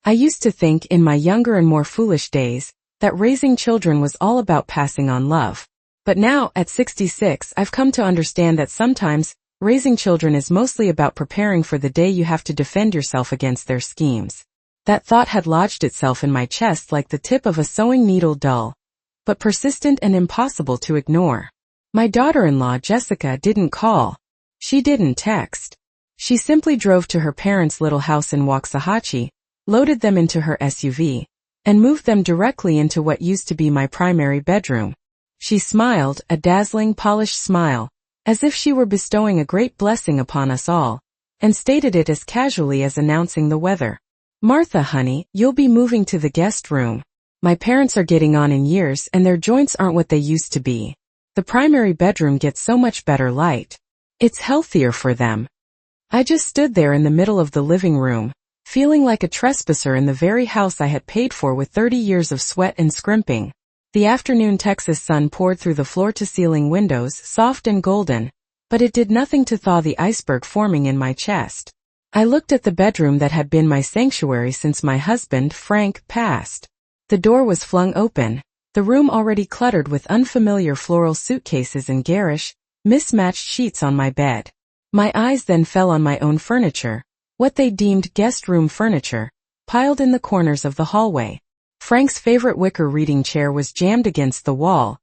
I used to think in my younger and more foolish days that raising children was all about passing on love. But now, at 66, I've come to understand that sometimes raising children is mostly about preparing for the day you have to defend yourself against their schemes. That thought had lodged itself in my chest like the tip of a sewing needle, dull, but persistent and impossible to ignore. My daughter-in-law Jessica didn't call. She didn't text. She simply drove to her parents' little house in Waxahachie, loaded them into her SUV, and moved them directly into what used to be my primary bedroom. She smiled, a dazzling, polished smile, as if she were bestowing a great blessing upon us all, and stated it as casually as announcing the weather. "Martha, honey, you'll be moving to the guest room. My parents are getting on in years and their joints aren't what they used to be. The primary bedroom gets so much better light. It's healthier for them." I just stood there in the middle of the living room, feeling like a trespasser in the very house I had paid for with 30 years of sweat and scrimping. The afternoon Texas sun poured through the floor-to-ceiling windows, soft and golden, but it did nothing to thaw the iceberg forming in my chest. I looked at the bedroom that had been my sanctuary since my husband, Frank, passed. The door was flung open, the room already cluttered with unfamiliar floral suitcases and garish, mismatched sheets on my bed. My eyes then fell on my own furniture, what they deemed guest room furniture, piled in the corners of the hallway. Frank's favorite wicker reading chair was jammed against the wall,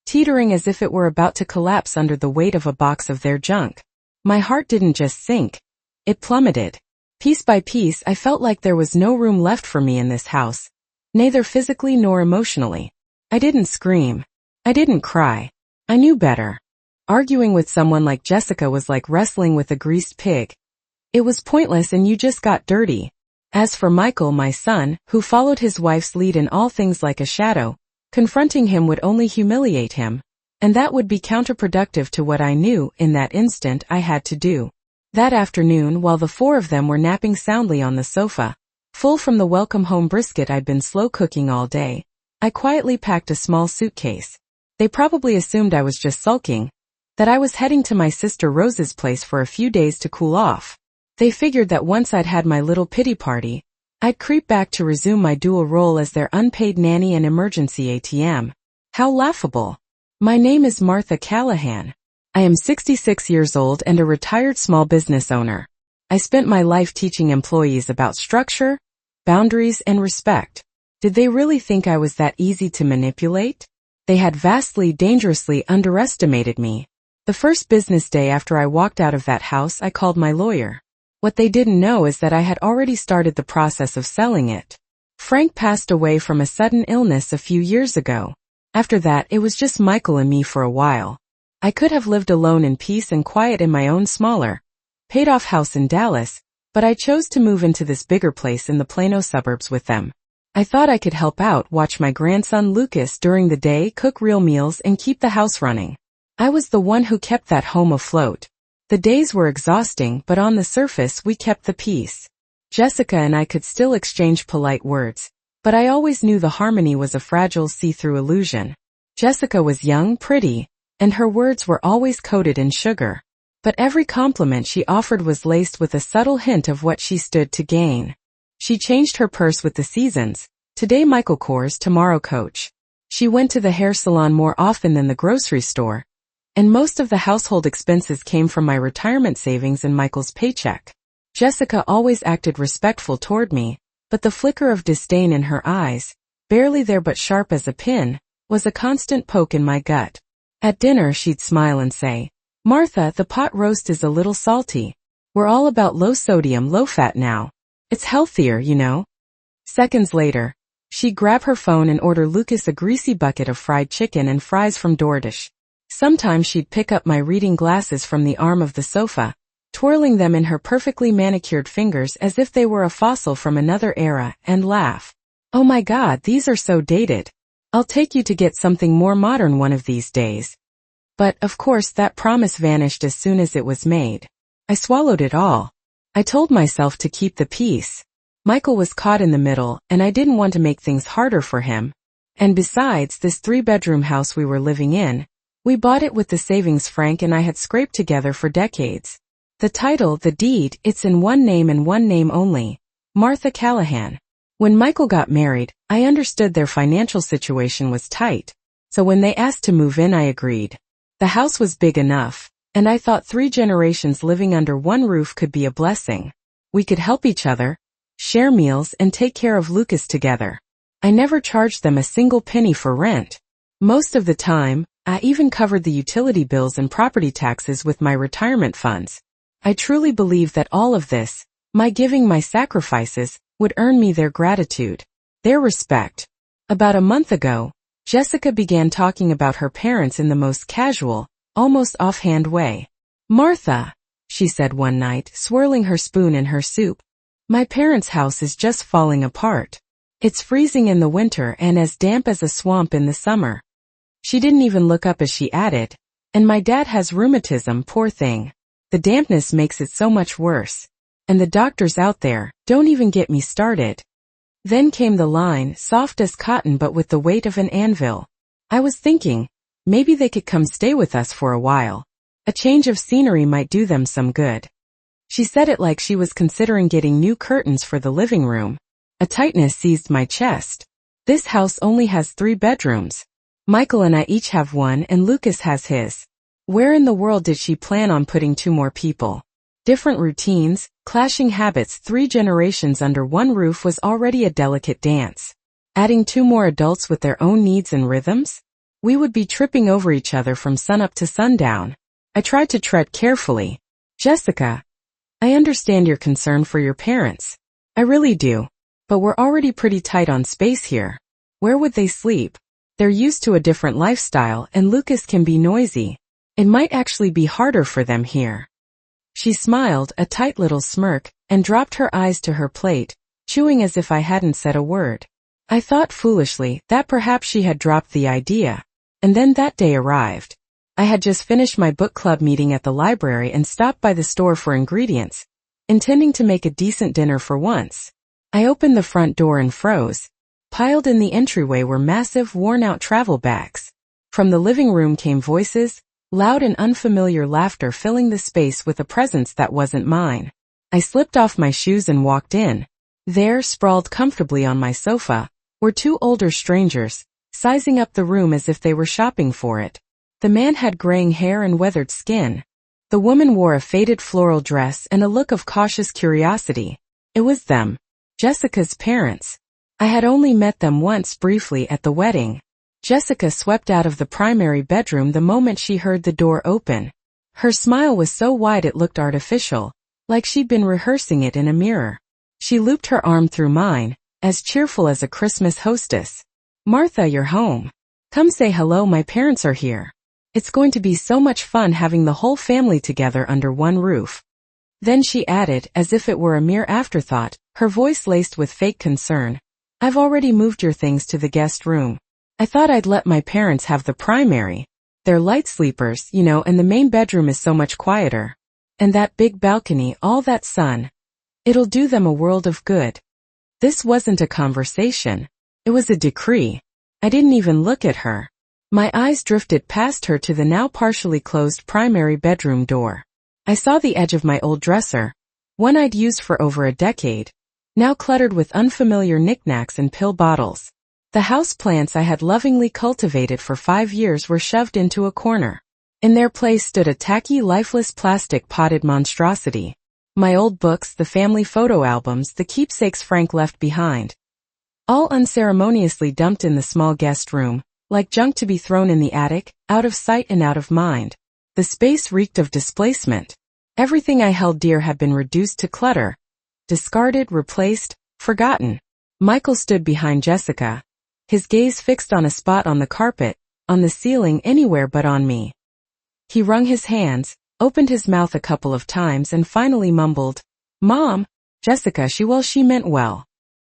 teetering as if it were about to collapse under the weight of a box of their junk. My heart didn't just sink, it plummeted. Piece by piece I felt like there was no room left for me in this house, neither physically nor emotionally. I didn't scream. I didn't cry. I knew better. Arguing with someone like Jessica was like wrestling with a greased pig. It was pointless and you just got dirty. As for Michael, my son, who followed his wife's lead in all things like a shadow, confronting him would only humiliate him, and that would be counterproductive to what I knew, in that instant, I had to do. That afternoon, while the four of them were napping soundly on the sofa, full from the welcome home brisket I'd been slow cooking all day, I quietly packed a small suitcase. They probably assumed I was just sulking, that I was heading to my sister Rose's place for a few days to cool off. They figured that once I'd had my little pity party, I'd creep back to resume my dual role as their unpaid nanny and emergency ATM. How laughable. My name is Martha Callahan. I am 66 years old and a retired small business owner. I spent my life teaching employees about structure, boundaries, and respect. Did they really think I was that easy to manipulate? They had vastly, dangerously underestimated me. The first business day after I walked out of that house, I called my lawyer. What they didn't know is that I had already started the process of selling it. Frank passed away from a sudden illness a few years ago. After that, it was just Michael and me for a while. I could have lived alone in peace and quiet in my own smaller, paid-off house in Dallas, but I chose to move into this bigger place in the Plano suburbs with them. I thought I could help out, watch my grandson Lucas during the day, cook real meals, and keep the house running. I was the one who kept that home afloat. The days were exhausting, but on the surface we kept the peace. Jessica and I could still exchange polite words, but I always knew the harmony was a fragile see-through illusion. Jessica was young, pretty, and her words were always coated in sugar. But every compliment she offered was laced with a subtle hint of what she stood to gain. She changed her purse with the seasons, today Michael Kors, tomorrow Coach. She went to the hair salon more often than the grocery store, and most of the household expenses came from my retirement savings and Michael's paycheck. Jessica always acted respectful toward me, but the flicker of disdain in her eyes, barely there but sharp as a pin, was a constant poke in my gut. At dinner she'd smile and say, "Martha, the pot roast is a little salty. We're all about low sodium, low fat now. It's healthier, you know." Seconds later, she'd grab her phone and order Lucas a greasy bucket of fried chicken and fries from DoorDash. Sometimes she'd pick up my reading glasses from the arm of the sofa, twirling them in her perfectly manicured fingers as if they were a fossil from another era, and laugh. "Oh my God, these are so dated. I'll take you to get something more modern one of these days." But, of course, that promise vanished as soon as it was made. I swallowed it all. I told myself to keep the peace. Michael was caught in the middle, and I didn't want to make things harder for him. And besides, this 3-bedroom house we were living in, we bought it with the savings Frank and I had scraped together for decades. The title, the deed, it's in one name and one name only. Martha Callahan. When Michael got married, I understood their financial situation was tight. So when they asked to move in, I agreed. The house was big enough, and I thought 3 generations living under one roof could be a blessing. We could help each other, share meals, and take care of Lucas together. I never charged them a single penny for rent. Most of the time, I even covered the utility bills and property taxes with my retirement funds. I truly believed that all of this, my giving, my sacrifices, would earn me their gratitude, their respect. About a month ago, Jessica began talking about her parents in the most casual, almost offhand way. "Martha," she said one night, swirling her spoon in her soup, "my parents' house is just falling apart. It's freezing in the winter and as damp as a swamp in the summer." She didn't even look up as she added, "And my dad has rheumatism, poor thing. The dampness makes it so much worse. And the doctors out there, don't even get me started." Then came the line, soft as cotton but with the weight of an anvil. I was thinking, maybe they could come stay with us for a while. A change of scenery might do them some good. She said it like she was considering getting new curtains for the living room. A tightness seized my chest. This house only has 3 bedrooms. Michael and I each have one and Lucas has his. Where in the world did she plan on putting 2 more people? Different routines, clashing habits, 3 generations under one roof was already a delicate dance. Adding 2 more adults with their own needs and rhythms? We would be tripping over each other from sunup to sundown. I tried to tread carefully. "Jessica, I understand your concern for your parents. I really do. But we're already pretty tight on space here. Where would they sleep? They're used to a different lifestyle and Lucas can be noisy. It might actually be harder for them here." She smiled, a tight little smirk, and dropped her eyes to her plate, chewing as if I hadn't said a word. I thought foolishly that perhaps she had dropped the idea. And then that day arrived. I had just finished my book club meeting at the library and stopped by the store for ingredients, intending to make a decent dinner for once. I opened the front door and froze. Piled in the entryway were massive, worn-out travel bags. From the living room came voices, loud and unfamiliar laughter filling the space with a presence that wasn't mine. I slipped off my shoes and walked in. There, sprawled comfortably on my sofa, were 2 older strangers, sizing up the room as if they were shopping for it. The man had graying hair and weathered skin. The woman wore a faded floral dress and a look of cautious curiosity. It was them, Jessica's parents. I had only met them once briefly at the wedding. Jessica swept out of the primary bedroom the moment she heard the door open. Her smile was so wide it looked artificial, like she'd been rehearsing it in a mirror. She looped her arm through mine, as cheerful as a Christmas hostess. "Martha, you're home. Come say hello, my parents are here. It's going to be so much fun having the whole family together under one roof." Then she added, as if it were a mere afterthought, her voice laced with fake concern, "I've already moved your things to the guest room. I thought I'd let my parents have the primary. They're light sleepers, you know, and the main bedroom is so much quieter. And that big balcony, all that sun. It'll do them a world of good." This wasn't a conversation. It was a decree. I didn't even look at her. My eyes drifted past her to the now partially closed primary bedroom door. I saw the edge of my old dresser, one I'd used for over a decade, now cluttered with unfamiliar knickknacks and pill bottles. The houseplants I had lovingly cultivated for 5 years were shoved into a corner. In their place stood a tacky, lifeless plastic potted monstrosity. My old books, the family photo albums, the keepsakes Frank left behind. All unceremoniously dumped in the small guest room, like junk to be thrown in the attic, out of sight and out of mind. The space reeked of displacement. Everything I held dear had been reduced to clutter. Discarded, replaced, forgotten. Michael stood behind Jessica, his gaze fixed on a spot on the carpet, on the ceiling, anywhere but on me. He wrung his hands, opened his mouth a couple of times and finally mumbled, "Mom." Jessica, she meant well.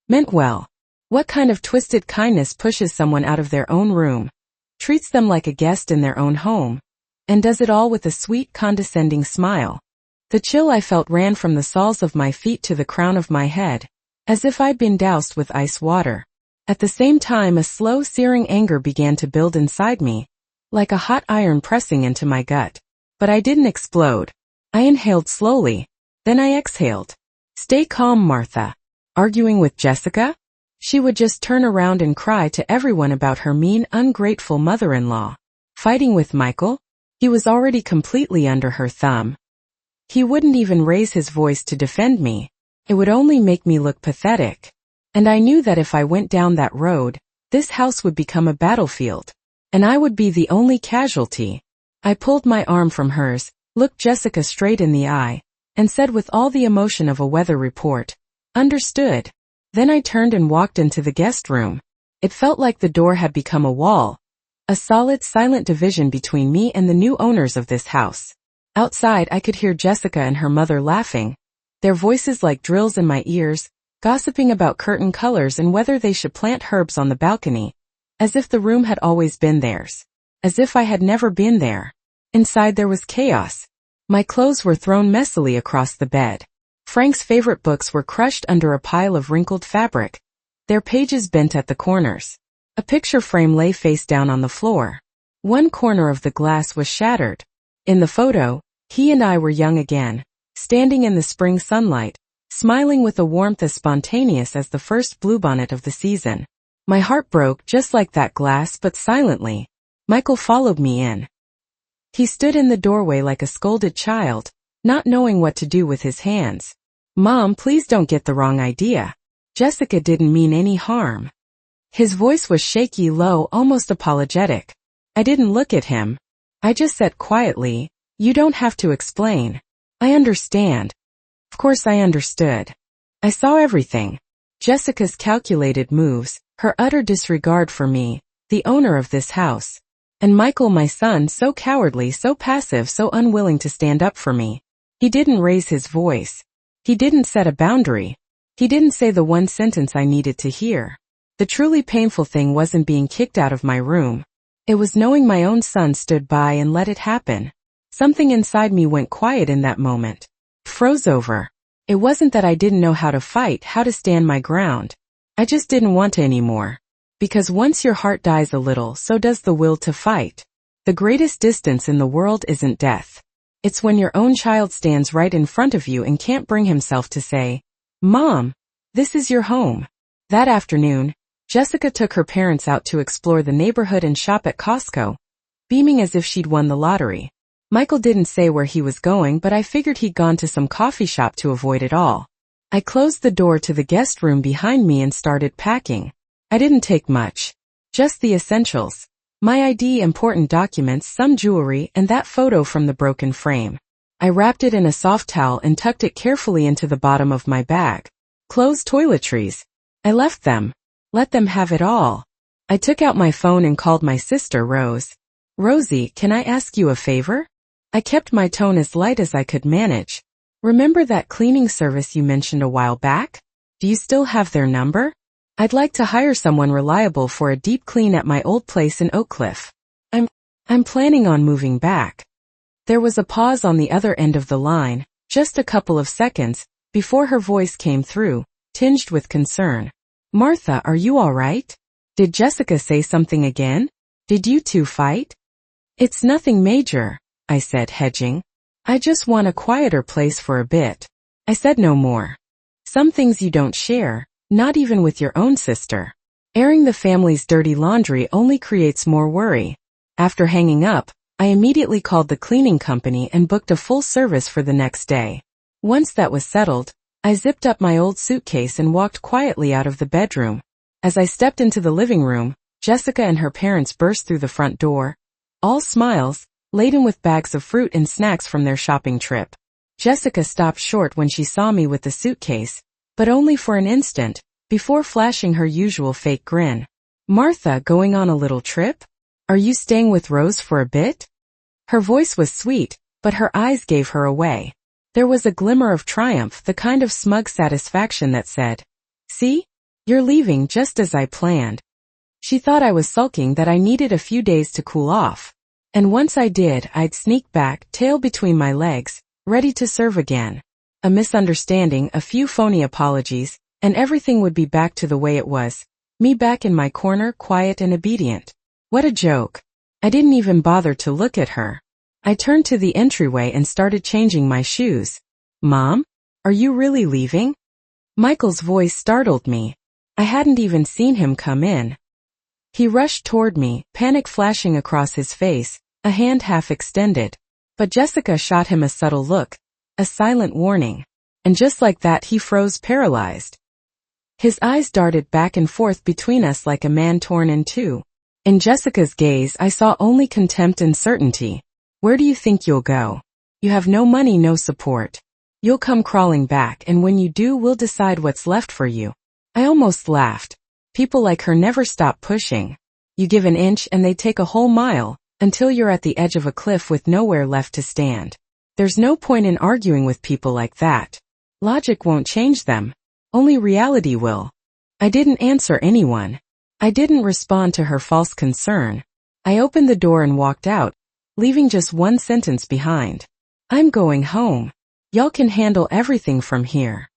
Meant well. What kind of twisted kindness pushes someone out of their own room, treats them like a guest in their own home, and does it all with a sweet, condescending smile? The chill I felt ran from the soles of my feet to the crown of my head, as if I'd been doused with ice water. At the same time, a slow, searing anger began to build inside me, like a hot iron pressing into my gut. But I didn't explode. I inhaled slowly. Then I exhaled. "Stay calm, Martha. Arguing with Jessica? She would just turn around and cry to everyone about her mean, ungrateful mother-in-law. Fighting with Michael? He was already completely under her thumb. He wouldn't even raise his voice to defend me. It would only make me look pathetic. And I knew that if I went down that road, this house would become a battlefield. And I would be the only casualty. I pulled my arm from hers, looked Jessica straight in the eye, and said with all the emotion of a weather report, "Understood." Then I turned and walked into the guest room. It felt like the door had become a wall. A solid, silent division between me and the new owners of this house. Outside I could hear Jessica and her mother laughing, their voices like drills in my ears, gossiping about curtain colors and whether they should plant herbs on the balcony, as if the room had always been theirs. As if I had never been there. Inside there was chaos. My clothes were thrown messily across the bed. Frank's favorite books were crushed under a pile of wrinkled fabric, their pages bent at the corners. A picture frame lay face down on the floor. One corner of the glass was shattered. In the photo, he and I were young again, standing in the spring sunlight, smiling with a warmth as spontaneous as the first bluebonnet of the season. My heart broke just like that glass, but silently. Michael followed me in. He stood in the doorway like a scolded child, not knowing what to do with his hands. "Mom, please don't get the wrong idea. Jessica didn't mean any harm." His voice was shaky, low, almost apologetic. I didn't look at him. I just said quietly, "You don't have to explain. I understand." Of course I understood. I saw everything. Jessica's calculated moves, her utter disregard for me, the owner of this house. And Michael, my son, so cowardly, so passive, so unwilling to stand up for me. He didn't raise his voice. He didn't set a boundary. He didn't say the one sentence I needed to hear. The truly painful thing wasn't being kicked out of my room. It was knowing my own son stood by and let it happen. Something inside me went quiet in that moment. Froze over. It wasn't that I didn't know how to fight, how to stand my ground. I just didn't want to anymore. Because once your heart dies a little, so does the will to fight. The greatest distance in the world isn't death. It's when your own child stands right in front of you and can't bring himself to say, "Mom, this is your home." That afternoon, Jessica took her parents out to explore the neighborhood and shop at Costco, beaming as if she'd won the lottery. Michael didn't say where he was going, but I figured he'd gone to some coffee shop to avoid it all. I closed the door to the guest room behind me and started packing. I didn't take much. Just the essentials. My ID, important documents, some jewelry, and that photo from the broken frame. I wrapped it in a soft towel and tucked it carefully into the bottom of my bag. Clothes, toiletries. I left them. Let them have it all. I took out my phone and called my sister, Rose. "Rosie, can I ask you a favor?" I kept my tone as light as I could manage. "Remember that cleaning service you mentioned a while back? Do you still have their number? I'd like to hire someone reliable for a deep clean at my old place in Oak Cliff. I'm planning on moving back." There was a pause on the other end of the line, just a couple of seconds, before her voice came through, tinged with concern. "Martha, are you all right? Did Jessica say something again? Did you two fight?" "It's nothing major," I said, hedging. "I just want a quieter place for a bit." I said no more. Some things you don't share, not even with your own sister. Airing the family's dirty laundry only creates more worry. After hanging up, I immediately called the cleaning company and booked a full service for the next day. Once that was settled, I zipped up my old suitcase and walked quietly out of the bedroom. As I stepped into the living room, Jessica and her parents burst through the front door, all smiles, laden with bags of fruit and snacks from their shopping trip. Jessica stopped short when she saw me with the suitcase, but only for an instant, before flashing her usual fake grin. "Martha, going on a little trip? Are you staying with Rose for a bit?" Her voice was sweet, but her eyes gave her away. There was a glimmer of triumph, the kind of smug satisfaction that said, "See? You're leaving just as I planned." She thought I was sulking, that I needed a few days to cool off. And once I did, I'd sneak back, tail between my legs, ready to serve again. A misunderstanding, a few phony apologies, and everything would be back to the way it was. Me back in my corner, quiet and obedient. What a joke. I didn't even bother to look at her. I turned to the entryway and started changing my shoes. "Mom? Are you really leaving?" Michael's voice startled me. I hadn't even seen him come in. He rushed toward me, panic flashing across his face, a hand half extended. But Jessica shot him a subtle look, a silent warning. And just like that he froze paralyzed. His eyes darted back and forth between us like a man torn in two. In Jessica's gaze I saw only contempt and certainty. Where do you think you'll go? You have no money, no support. You'll come crawling back, and when you do we'll decide what's left for you. I almost laughed. People like her never stop pushing. You give an inch and they take a whole mile, until you're at the edge of a cliff with nowhere left to stand. There's no point in arguing with people like that. Logic won't change them. Only reality will. I didn't answer anyone. I didn't respond to her false concern. I opened the door and walked out, leaving just one sentence behind. I'm going home. Y'all can handle everything from here.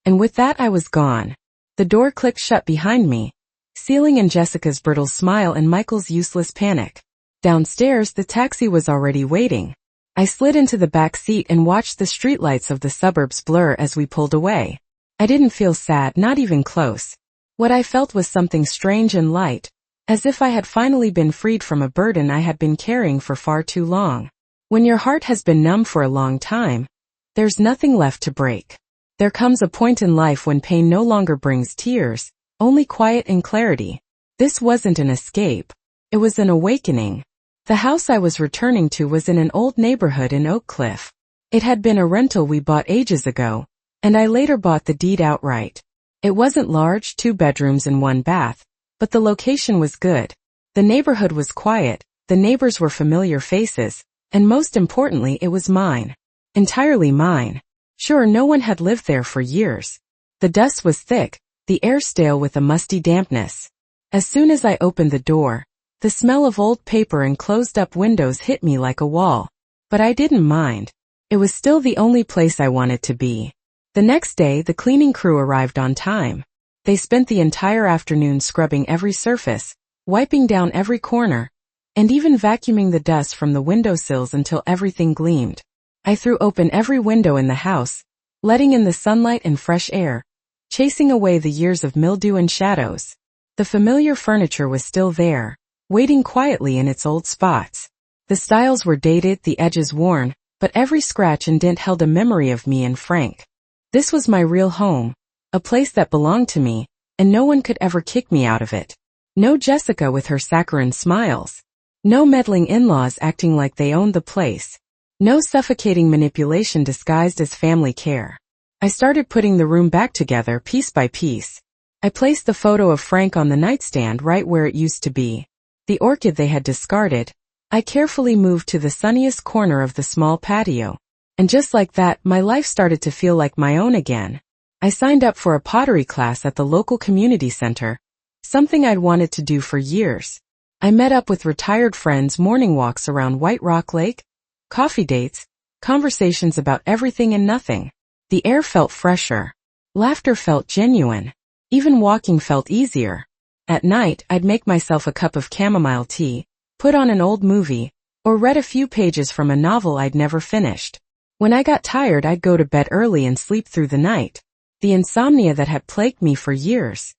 And with that I was gone. The door clicked shut behind me, sealing in Jessica's brittle smile and Michael's useless panic. Downstairs the taxi was already waiting. I slid into the back seat and watched the streetlights of the suburbs blur as we pulled away. I didn't feel sad, not even close. What I felt was something strange and light, as if I had finally been freed from a burden I had been carrying for far too long. When your heart has been numb for a long time, there's nothing left to break. There comes a point in life when pain no longer brings tears, only quiet and clarity. This wasn't an escape. It was an awakening. The house I was returning to was in an old neighborhood in Oak Cliff. It had been a rental we bought ages ago, and I later bought the deed outright. It wasn't large, 2 bedrooms and 1 bath, but the location was good. The neighborhood was quiet, the neighbors were familiar faces, and most importantly it was mine. Entirely mine. Sure, no one had lived there for years. The dust was thick, the air stale with a musty dampness. As soon as I opened the door, the smell of old paper and closed-up windows hit me like a wall. But I didn't mind. It was still the only place I wanted to be. The next day the cleaning crew arrived on time. They spent the entire afternoon scrubbing every surface, wiping down every corner, and even vacuuming the dust from the windowsills until everything gleamed. I threw open every window in the house, letting in the sunlight and fresh air, chasing away the years of mildew and shadows. The familiar furniture was still there, waiting quietly in its old spots. The styles were dated, the edges worn, but every scratch and dent held a memory of me and Frank. This was my real home, a place that belonged to me, and no one could ever kick me out of it. No Jessica with her saccharine smiles. No meddling in-laws acting like they owned the place. No suffocating manipulation disguised as family care. I started putting the room back together piece by piece. I placed the photo of Frank on the nightstand right where it used to be. The orchid they had discarded, I carefully moved to the sunniest corner of the small patio. And just like that, my life started to feel like my own again. I signed up for a pottery class at the local community center, something I'd wanted to do for years. I met up with retired friends, morning walks around White Rock Lake, coffee dates, conversations about everything and nothing. The air felt fresher. Laughter felt genuine. Even walking felt easier. At night, I'd make myself a cup of chamomile tea, put on an old movie, or read a few pages from a novel I'd never finished. When I got tired, I'd go to bed early and sleep through the night. The insomnia that had plagued me for years.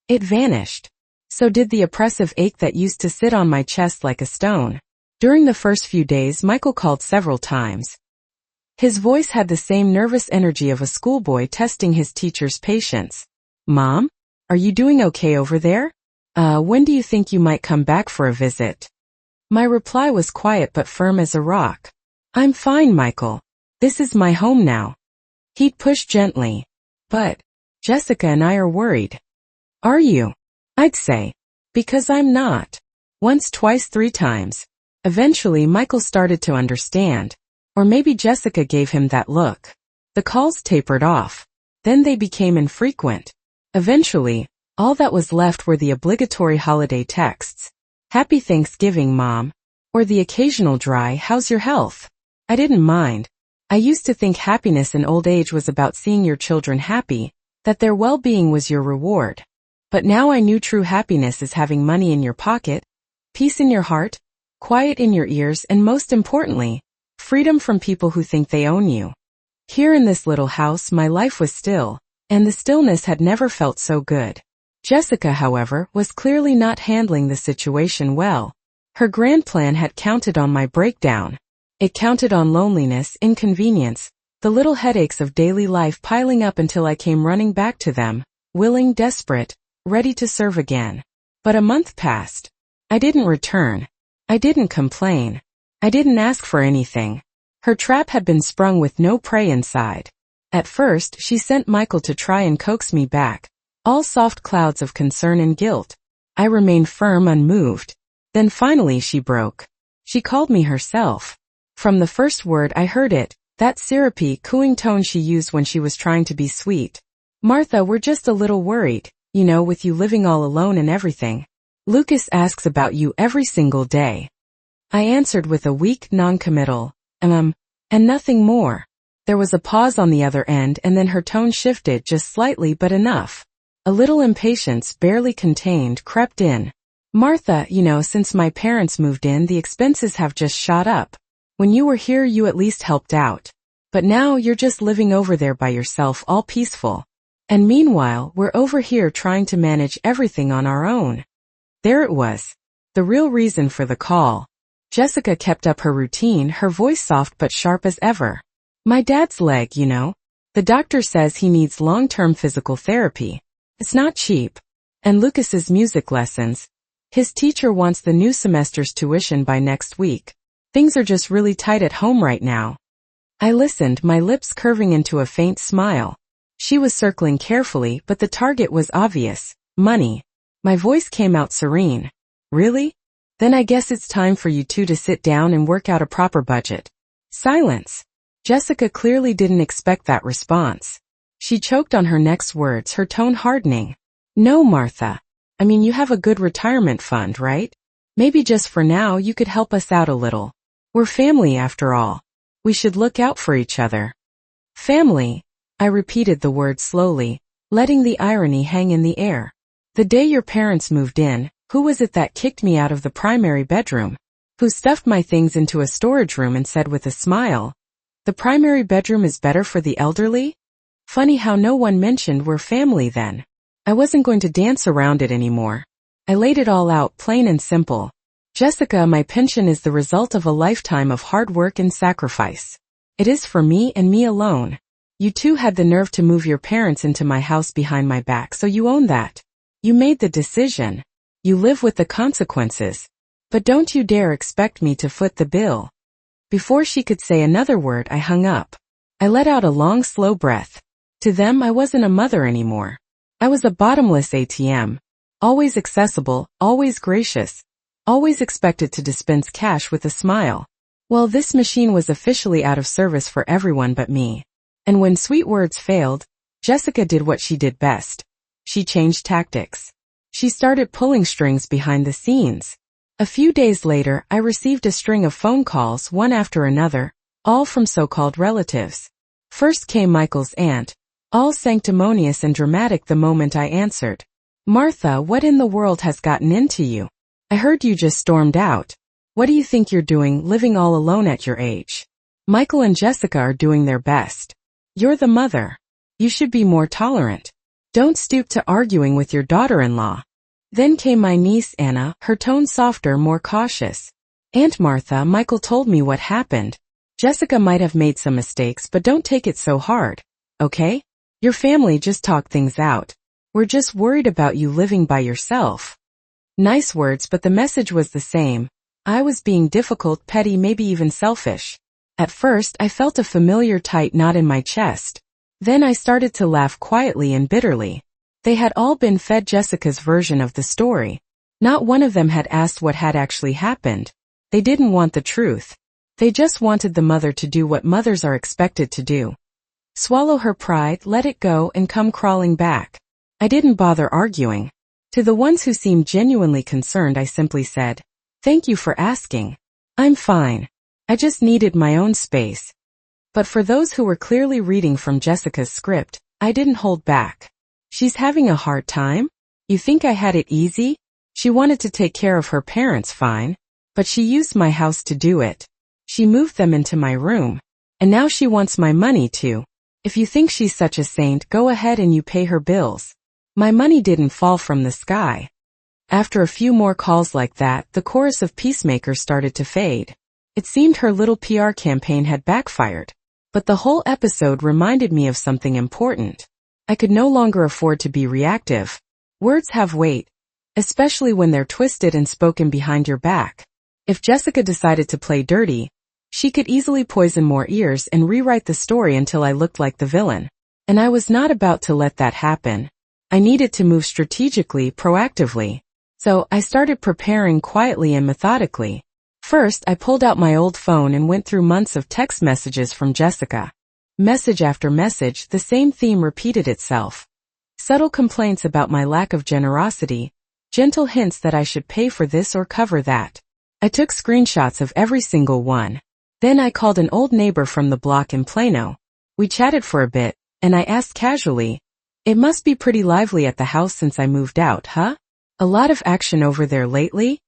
It vanished. So did the oppressive ache that used to sit on my chest like a stone. During the first few days, Michael called several times. His voice had the same nervous energy of a schoolboy testing his teacher's patience. "Mom? Are you doing okay over there? When do you think you might come back for a visit?" My reply was quiet but firm as a rock. "I'm fine, Michael. This is my home now." He'd push gently. "But, Jessica and I are worried." "Are you?" I'd say. "Because I'm not." Once, twice, 3 times. Eventually Michael started to understand. Or maybe Jessica gave him that look. The calls tapered off. Then they became infrequent. Eventually, all that was left were the obligatory holiday texts. "Happy Thanksgiving, Mom." Or the occasional dry, "How's your health?" I didn't mind. I used to think happiness in old age was about seeing your children happy, that their well-being was your reward. But now I knew true happiness is having money in your pocket, peace in your heart, quiet in your ears, and most importantly, freedom from people who think they own you. Here in this little house my life was still, and the stillness had never felt so good. Jessica, however, was clearly not handling the situation well. Her grand plan had counted on my breakdown. It counted on loneliness, inconvenience, the little headaches of daily life piling up until I came running back to them, willing, desperate, ready to serve again. But a month passed. I didn't return. I didn't complain. I didn't ask for anything. Her trap had been sprung with no prey inside. At first, she sent Michael to try and coax me back, all soft clouds of concern and guilt. I remained firm, unmoved. Then finally she broke. She called me herself. From the first word I heard it, that syrupy, cooing tone she used when she was trying to be sweet. Martha, we're just a little worried, with you living all alone and everything. Lucas asks about you every single day. I answered with a weak, non-committal, and nothing more. There was a pause on the other end, and then her tone shifted just slightly, but enough. A little impatience, barely contained, crept in. Martha, since my parents moved in, the expenses have just shot up. When you were here, you at least helped out. But now you're just living over there by yourself, all peaceful. And meanwhile, we're over here trying to manage everything on our own. There it was. The real reason for the call. Jessica kept up her routine, her voice soft but sharp as ever. My dad's leg, The doctor says he needs long-term physical therapy. It's not cheap. And Lucas's music lessons. His teacher wants the new semester's tuition by next week. Things are just really tight at home right now. I listened, my lips curving into a faint smile. She was circling carefully, but the target was obvious. Money. My voice came out serene. Really? Then I guess it's time for you two to sit down and work out a proper budget. Silence. Jessica clearly didn't expect that response. She choked on her next words, her tone hardening. No, Martha. You have a good retirement fund, right? Maybe just for now you could help us out a little. We're family after all. We should look out for each other. Family. I repeated the word slowly, letting the irony hang in the air. The day your parents moved in, who was it that kicked me out of the primary bedroom? Who stuffed my things into a storage room and said with a smile, "The primary bedroom is better for the elderly?" Funny how no one mentioned we're family then. I wasn't going to dance around it anymore. I laid it all out plain and simple. Jessica, my pension is the result of a lifetime of hard work and sacrifice. It is for me and me alone. You two had the nerve to move your parents into my house behind my back, so you own that. You made the decision. You live with the consequences. But don't you dare expect me to foot the bill. Before she could say another word, I hung up. I let out a long, slow breath. To them, I wasn't a mother anymore. I was a bottomless ATM. Always accessible, always gracious. Always expected to dispense cash with a smile. Well, this machine was officially out of service for everyone but me. And when sweet words failed, Jessica did what she did best. She changed tactics. She started pulling strings behind the scenes. A few days later, I received a string of phone calls, one after another, all from so-called relatives. First came Michael's aunt, all sanctimonious and dramatic the moment I answered. "Martha, what in the world has gotten into you? I heard you just stormed out. What do you think you're doing, living all alone at your age? Michael and Jessica are doing their best. You're the mother. You should be more tolerant. Don't stoop to arguing with your daughter-in-law." Then came my niece Anna, her tone softer, more cautious. "Aunt Martha, Michael told me what happened. Jessica might have made some mistakes, but don't take it so hard, okay? Your family just talked things out. We're just worried about you living by yourself." Nice words, but the message was the same. I was being difficult, petty, maybe even selfish. At first, I felt a familiar tight knot in my chest. Then I started to laugh quietly and bitterly. They had all been fed Jessica's version of the story. Not one of them had asked what had actually happened. They didn't want the truth. They just wanted the mother to do what mothers are expected to do. Swallow her pride, let it go, and come crawling back. I didn't bother arguing. To the ones who seemed genuinely concerned, I simply said, "Thank you for asking. I'm fine. I just needed my own space." But for those who were clearly reading from Jessica's script, I didn't hold back. "She's having a hard time? You think I had it easy? She wanted to take care of her parents, fine. But she used my house to do it. She moved them into my room. And now she wants my money too. If you think she's such a saint, go ahead and you pay her bills. My money didn't fall from the sky. After a few more calls like that, the chorus of peacemakers started to fade. It seemed her little PR campaign had backfired. But the whole episode reminded me of something important. I could no longer afford to be reactive. Words have weight, especially when they're twisted and spoken behind your back. If Jessica decided to play dirty, she could easily poison more ears and rewrite the story until I looked like the villain. And I was not about to let that happen. I needed to move strategically, proactively. So I started preparing quietly and methodically. First, I pulled out my old phone and went through months of text messages from Jessica. Message after message, the same theme repeated itself. Subtle complaints about my lack of generosity, gentle hints that I should pay for this or cover that. I took screenshots of every single one. Then I called an old neighbor from the block in Plano. We chatted for a bit, and I asked casually, "It must be pretty lively at the house since I moved out, huh? A lot of action over there lately?"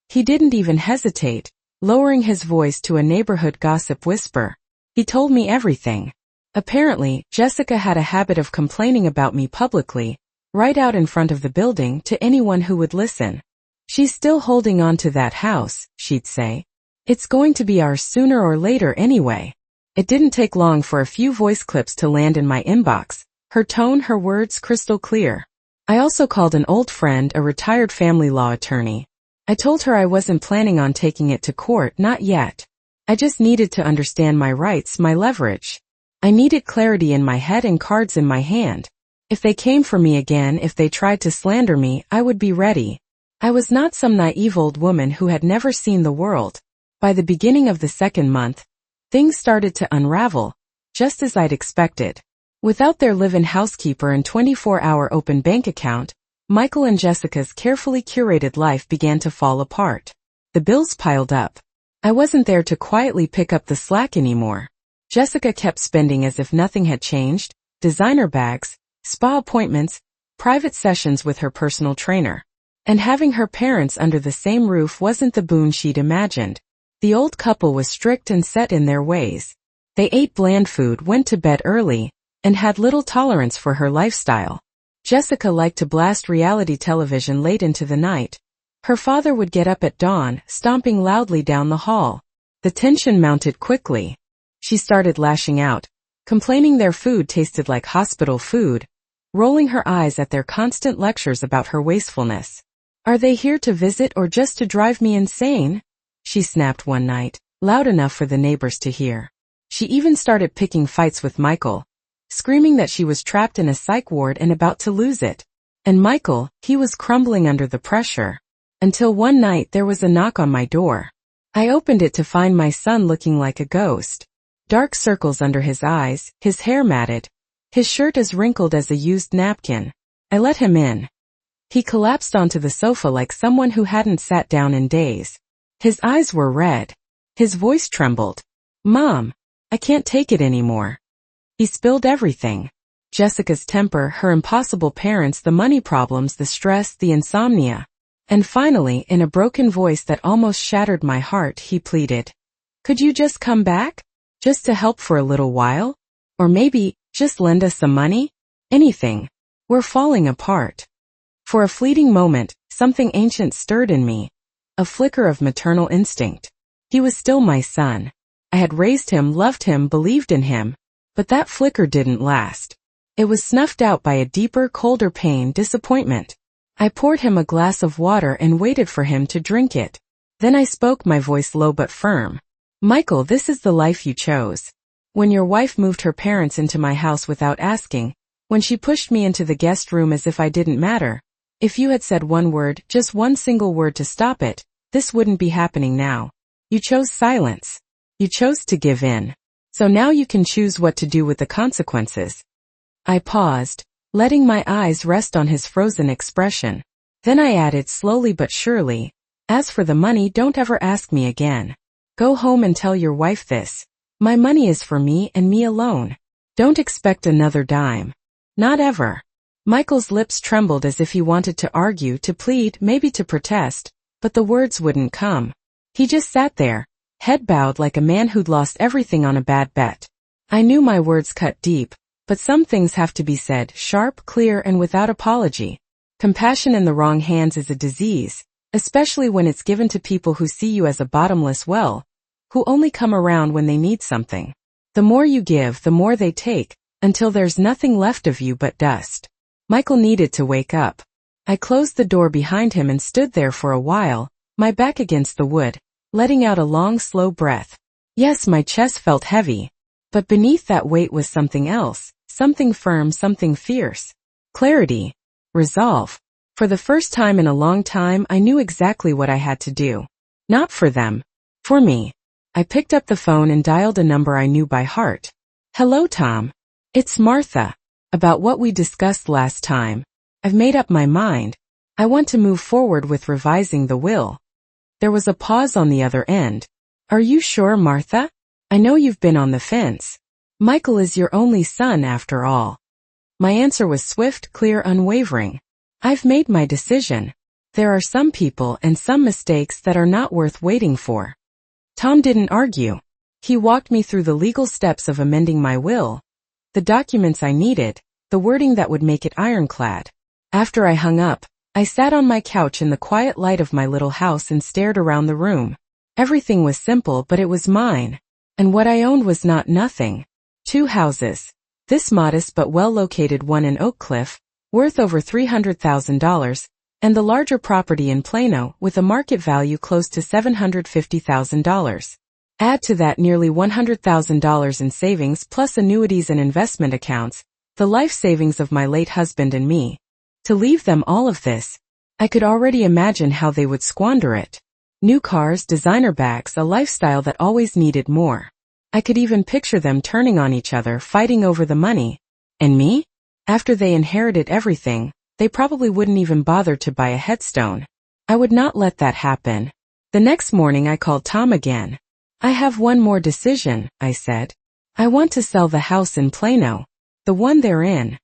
He didn't even hesitate, lowering his voice to a neighborhood gossip whisper. He told me everything. Apparently, Jessica had a habit of complaining about me publicly, right out in front of the building to anyone who would listen. "She's still holding on to that house," she'd say. "It's going to be ours sooner or later anyway." It didn't take long for a few voice clips to land in my inbox, her tone, her words crystal clear. I also called an old friend, a retired family law attorney. I told her I wasn't planning on taking it to court, not yet. I just needed to understand my rights, my leverage. I needed clarity in my head and cards in my hand. If they came for me again, if they tried to slander me, I would be ready. I was not some naive old woman who had never seen the world. By the beginning of the second month, things started to unravel, just as I'd expected. Without their live-in housekeeper and 24-hour open bank account, Michael and Jessica's carefully curated life began to fall apart. The bills piled up. I wasn't there to quietly pick up the slack anymore. Jessica kept spending as if nothing had changed, designer bags, spa appointments, private sessions with her personal trainer. And having her parents under the same roof wasn't the boon she'd imagined. The old couple was strict and set in their ways. They ate bland food, went to bed early, and had little tolerance for her lifestyle. Jessica liked to blast reality television late into the night. Her father would get up at dawn, stomping loudly down the hall. The tension mounted quickly. She started lashing out, complaining their food tasted like hospital food, rolling her eyes at their constant lectures about her wastefulness. "Are they here to visit or just to drive me insane?" she snapped one night, loud enough for the neighbors to hear. She even started picking fights with Michael, screaming that she was trapped in a psych ward and about to lose it. And Michael, he was crumbling under the pressure. Until one night there was a knock on my door. I opened it to find my son looking like a ghost. Dark circles under his eyes, his hair matted, his shirt as wrinkled as a used napkin. I let him in. He collapsed onto the sofa like someone who hadn't sat down in days. His eyes were red. His voice trembled. "Mom, I can't take it anymore." He spilled everything. Jessica's temper, her impossible parents, the money problems, the stress, the insomnia. And finally, in a broken voice that almost shattered my heart, he pleaded, "Could you just come back? Just to help for a little while? Or maybe, just lend us some money? Anything. We're falling apart." For a fleeting moment, something ancient stirred in me. A flicker of maternal instinct. He was still my son. I had raised him, loved him, believed in him. But that flicker didn't last. It was snuffed out by a deeper, colder pain, disappointment. I poured him a glass of water and waited for him to drink it. Then I spoke, my voice low but firm. "Michael, this is the life you chose. When your wife moved her parents into my house without asking, when she pushed me into the guest room as if I didn't matter, if you had said one word, just one single word to stop it, this wouldn't be happening now. You chose silence. You chose to give in. So now you can choose what to do with the consequences." I paused, letting my eyes rest on his frozen expression. Then I added slowly but surely, "As for the money, don't ever ask me again. Go home and tell your wife this. My money is for me and me alone. Don't expect another dime. Not ever." Michael's lips trembled as if he wanted to argue, to plead, maybe to protest, but the words wouldn't come. He just sat there, head bowed like a man who'd lost everything on a bad bet. I knew my words cut deep, But some things have to be said, sharp, clear, and without apology. Compassion in the wrong hands is a disease, especially when it's given to people who see you as a bottomless well, who only come around when they need something. The more you give, the more they take, until there's nothing left of you but dust. Michael needed to wake up. I closed the door behind him and stood there for a while, my back against the wood, letting out a long, slow breath. Yes, my chest felt heavy, but beneath that weight was something else, something firm, something fierce. Clarity. Resolve. For the first time in a long time, I knew exactly what I had to do. Not for them. For me. I picked up the phone and dialed a number I knew by heart. Hello, Tom. It's Martha. About what we discussed last time. I've made up my mind. I want to move forward with revising the will. There was a pause on the other end. Are you sure, Martha? I know you've been on the fence. Michael is your only son after all. My answer was swift, clear, unwavering. I've made my decision. There are some people and some mistakes that are not worth waiting for. Tom didn't argue. He walked me through the legal steps of amending my will, the documents I needed, the wording that would make it ironclad. After I hung up, I sat on my couch in the quiet light of my little house and stared around the room. Everything was simple, but it was mine. And what I owned was not nothing. 2 houses. This modest but well-located one in Oak Cliff, worth over $300,000, and the larger property in Plano with a market value close to $750,000. Add to that nearly $100,000 in savings plus annuities and investment accounts, the life savings of my late husband and me. To leave them all of this, I could already imagine how they would squander it. New cars, designer bags, a lifestyle that always needed more. I could even picture them turning on each other, fighting over the money. And me? After they inherited everything, they probably wouldn't even bother to buy a headstone. I would not let that happen. The next morning I called Tom again. I have one more decision, I said. I want to sell the house in Plano. The one they're in.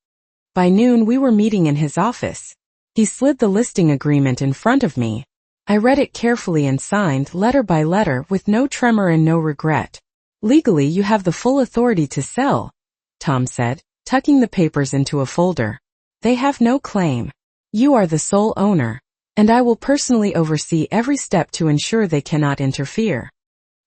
By noon we were meeting in his office. He slid the listing agreement in front of me. I read it carefully and signed letter by letter with no tremor and no regret. Legally you have the full authority to sell, Tom said, tucking the papers into a folder. They have no claim. You are the sole owner, and I will personally oversee every step to ensure they cannot interfere.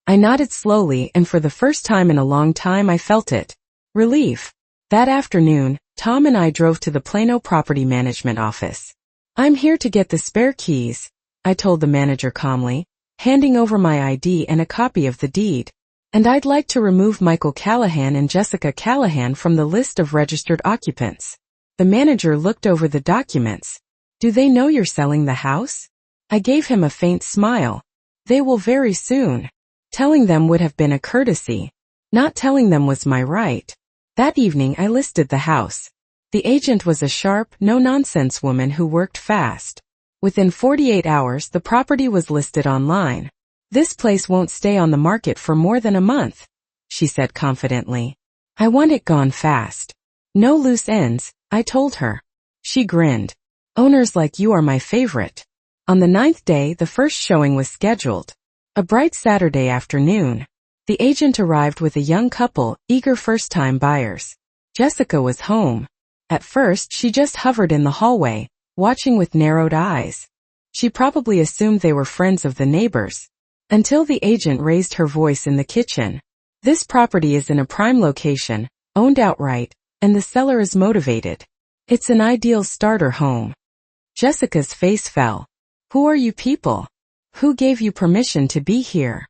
I nodded slowly, and for the first time in a long time I felt it. Relief. That afternoon, Tom and I drove to the Plano property management office. I'm here to get the spare keys, I told the manager calmly, handing over my ID and a copy of the deed. And I'd like to remove Michael Callahan and Jessica Callahan from the list of registered occupants. The manager looked over the documents. Do they know you're selling the house? I gave him a faint smile. They will very soon. Telling them would have been a courtesy. Not telling them was my right. That evening I listed the house. The agent was a sharp, no-nonsense woman who worked fast. Within 48 hours the property was listed online. This place won't stay on the market for more than a month, she said confidently. I want it gone fast. No loose ends, I told her. She grinned. Owners like you are my favorite. On the 9th day the first showing was scheduled. A bright Saturday afternoon. The agent arrived with a young couple, eager first-time buyers. Jessica was home. At first she just hovered in the hallway, watching with narrowed eyes. She probably assumed they were friends of the neighbors. Until the agent raised her voice in the kitchen. This property is in a prime location, owned outright, and the seller is motivated. It's an ideal starter home. Jessica's face fell. Who are you people? Who gave you permission to be here?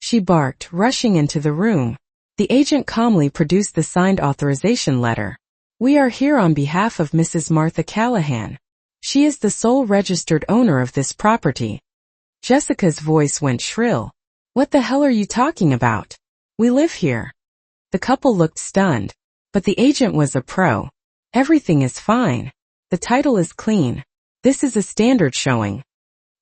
She barked, rushing into the room. The agent calmly produced the signed authorization letter. We are here on behalf of Mrs. Martha Callahan. She is the sole registered owner of this property. Jessica's voice went shrill. What the hell are you talking about? We live here. The couple looked stunned. But the agent was a pro. Everything is fine. The title is clean. This is a standard showing.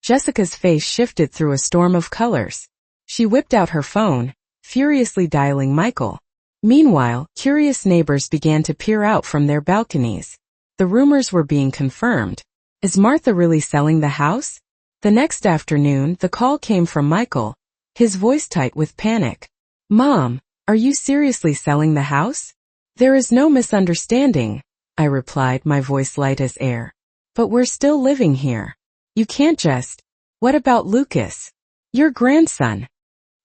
Jessica's face shifted through a storm of colors. She whipped out her phone, furiously dialing Michael. Meanwhile, curious neighbors began to peer out from their balconies. The rumors were being confirmed. Is Martha really selling the house? The next afternoon, the call came from Michael, his voice tight with panic. Mom, are you seriously selling the house? There is no misunderstanding, I replied, my voice light as air. But we're still living here. You can't just... What about Lucas? Your grandson?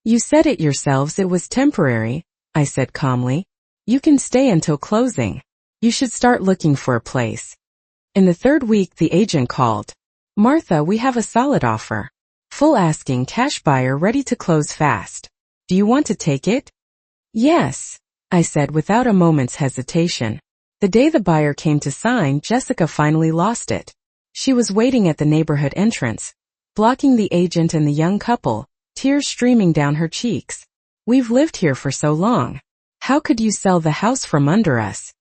You said it yourselves, it was temporary, I said calmly. You can stay until closing. You should start looking for a place. In the third week the agent called. Martha, we have a solid offer. Full asking cash buyer ready to close fast. Do you want to take it? Yes, I said without a moment's hesitation. The day the buyer came to sign, Jessica finally lost it. She was waiting at the neighborhood entrance, blocking the agent and the young couple, tears streaming down her cheeks. We've lived here for so long. How could you sell the house from under us?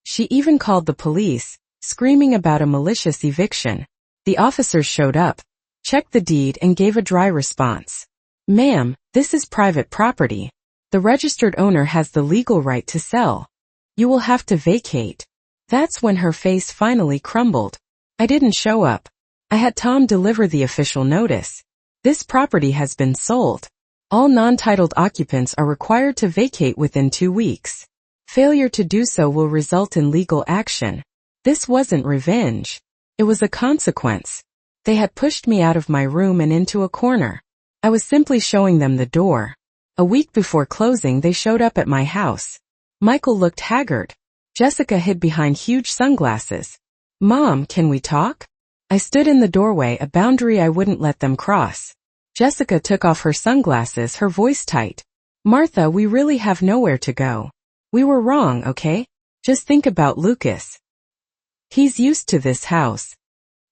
She even called the police, screaming about a malicious eviction. The officers showed up, checked the deed and gave a dry response. Ma'am, this is private property. The registered owner has the legal right to sell. You will have to vacate. That's when her face finally crumbled. I didn't show up. I had Tom deliver the official notice. This property has been sold. All non-titled occupants are required to vacate within 2 weeks. Failure to do so will result in legal action. This wasn't revenge. It was a consequence. They had pushed me out of my room and into a corner. I was simply showing them the door. A week before closing they showed up at my house. Michael looked haggard. Jessica hid behind huge sunglasses. Mom, can we talk? I stood in the doorway, a boundary I wouldn't let them cross. Jessica took off her sunglasses, her voice tight. Martha, we really have nowhere to go. We were wrong, okay? Just think about Lucas. He's used to this house.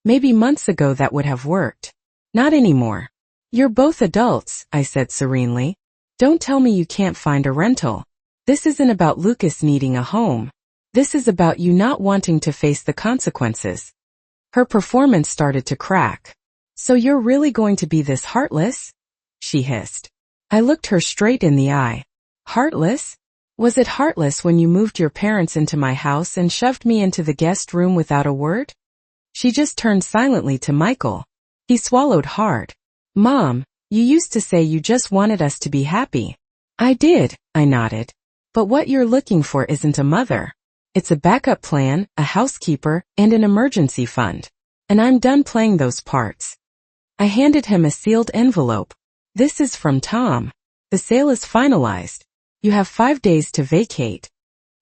Maybe months ago that would have worked. Not anymore. You're both adults, I said serenely. Don't tell me you can't find a rental. This isn't about Lucas needing a home. This is about you not wanting to face the consequences. Her performance started to crack. So you're really going to be this heartless? She hissed. I looked her straight in the eye. Heartless? Was it heartless when you moved your parents into my house and shoved me into the guest room without a word? She just turned silently to Michael. He swallowed hard. Mom, you used to say you just wanted us to be happy. I did, I nodded. But what you're looking for isn't a mother. It's a backup plan, a housekeeper, and an emergency fund. And I'm done playing those parts. I handed him a sealed envelope. This is from Tom. The sale is finalized. You have 5 days to vacate.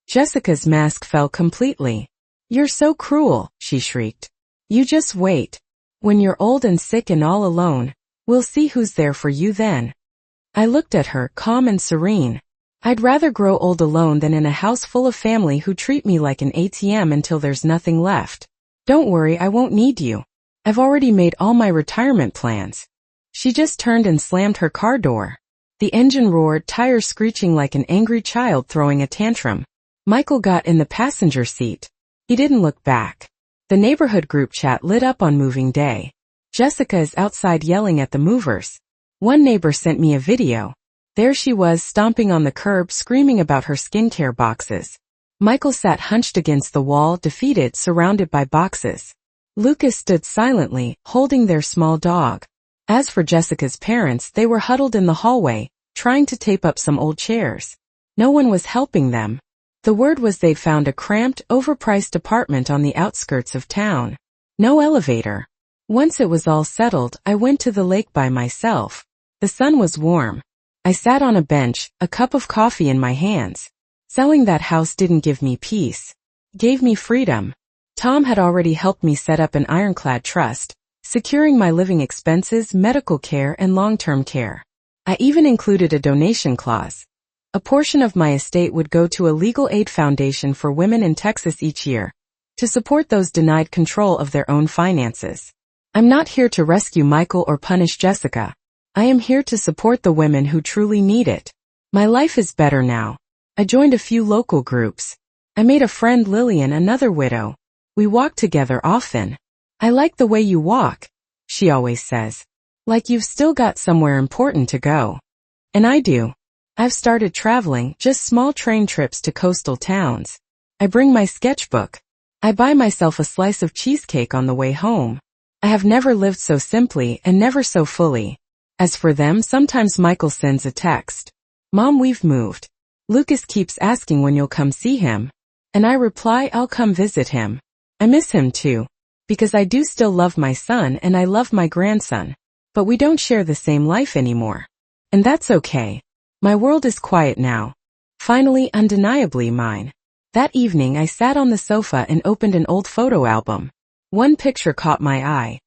Jessica's mask fell completely. You're so cruel, she shrieked. You just wait. When you're old and sick and all alone, we'll see who's there for you then. I looked at her, calm and serene. I'd rather grow old alone than in a house full of family who treat me like an ATM until there's nothing left. Don't worry, I won't need you. I've already made all my retirement plans. She just turned and slammed her car door. The engine roared, tires screeching like an angry child throwing a tantrum. Michael got in the passenger seat. He didn't look back. The neighborhood group chat lit up on moving day. Jessica is outside yelling at the movers. One neighbor sent me a video. There she was stomping on the curb screaming about her skincare boxes. Michael sat hunched against the wall, defeated, surrounded by boxes. Lucas stood silently, holding their small dog. As for Jessica's parents, they were huddled in the hallway, trying to tape up some old chairs. No one was helping them. The word was they'd found a cramped, overpriced apartment on the outskirts of town. No elevator. Once it was all settled, I went to the lake by myself. The sun was warm. I sat on a bench, a cup of coffee in my hands. Selling that house didn't give me peace. It gave me freedom. Tom had already helped me set up an ironclad trust, securing my living expenses, medical care, and long-term care. I even included a donation clause. A portion of my estate would go to a legal aid foundation for women in Texas each year, to support those denied control of their own finances. I'm not here to rescue Michael or punish Jessica. I am here to support the women who truly need it. My life is better now. I joined a few local groups. I made a friend, Lillian, another widow. We walk together often. I like the way you walk, she always says. Like you've still got somewhere important to go. And I do. I've started traveling, just small train trips to coastal towns. I bring my sketchbook. I buy myself a slice of cheesecake on the way home. I have never lived so simply and never so fully. As for them, sometimes Michael sends a text. Mom, we've moved. Lucas keeps asking when you'll come see him. And I reply I'll come visit him. I miss him too. Because I do still love my son and I love my grandson. But we don't share the same life anymore. And that's okay. My world is quiet now. Finally, undeniably mine. That evening I sat on the sofa and opened an old photo album. One picture caught my eye.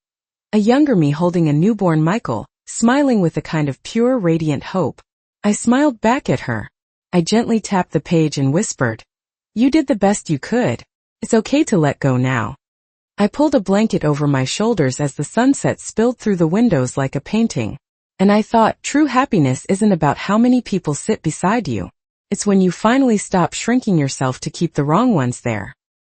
A younger me holding a newborn Michael, smiling with a kind of pure radiant hope. I smiled back at her. I gently tapped the page and whispered, "You did the best you could. It's okay to let go now." I pulled a blanket over my shoulders as the sunset spilled through the windows like a painting. And I thought, true happiness isn't about how many people sit beside you. It's when you finally stop shrinking yourself to keep the wrong ones there.